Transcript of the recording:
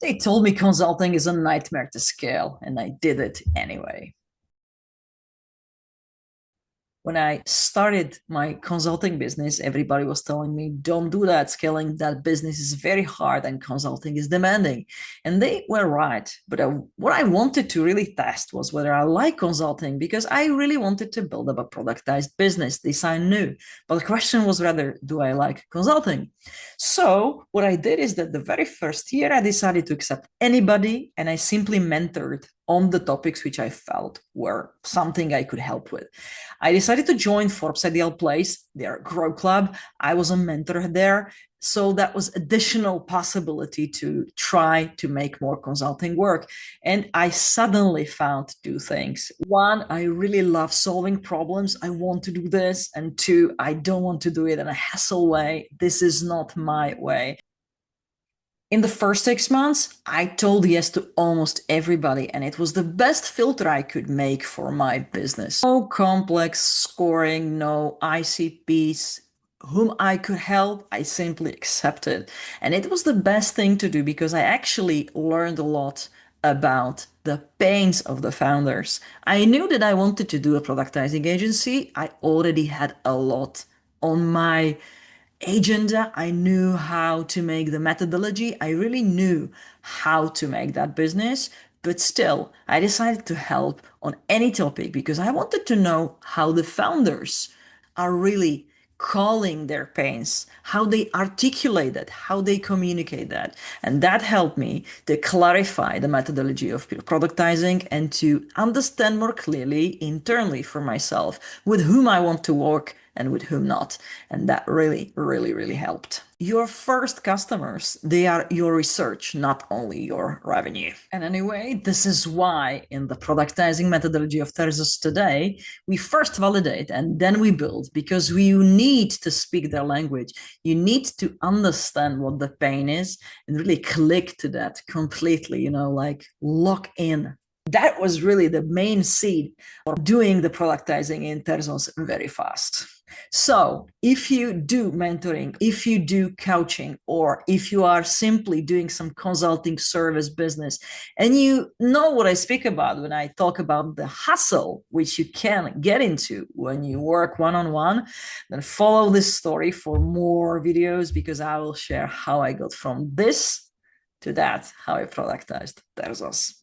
They told me consulting is a nightmare to scale, and I did it anyway. When I started my consulting business, everybody was telling me, don't do that. Scaling that business is very hard and consulting is demanding. And they were right. But what I wanted to really test was whether I like consulting because I really wanted to build up a productized business. This I knew. But the question was rather, do I like consulting? So what I did is that the very first year, I decided to accept anybody and I simply mentored on the topics which I felt were something I could help with. I decided to join Forbes Ideal Place, their grow club. I was a mentor there. So that was additional possibility to try to make more consulting work. And I suddenly found two things. One, I really love solving problems. I want to do this. And two, I don't want to do it in a hassle way. This is not my way. In the first 6 months, I told yes to almost everybody, and it was the best filter I could make for my business. No complex scoring, no ICPs. Whom I could help, I simply accepted. And it was the best thing to do because I actually learned a lot about the pains of the founders. I knew that I wanted to do a productizing agency. I already had a lot on my agenda. I knew how to make the methodology. I really knew how to make that business. But still, I decided to help on any topic because I wanted to know how the founders are really calling their pains, how they articulate that, how they communicate that. And that helped me to clarify the methodology of productizing and to understand more clearly internally for myself with whom I want to work and with whom not. And that really, really, really helped. Your first customers, they are your research, not only your revenue. And anyway, this is why in the productizing methodology of Terzos today, we first validate and then we build because you need to speak their language. You need to understand what the pain is and really click to that completely, like lock in. That was really the main seed for doing the productizing in Terzos very fast. So if you do mentoring, if you do coaching, or if you are simply doing some consulting service business, and you know what I speak about when I talk about the hustle, which you can get into when you work one-on-one, then follow this story for more videos because I will share how I got from this to that, how I productized Terzos.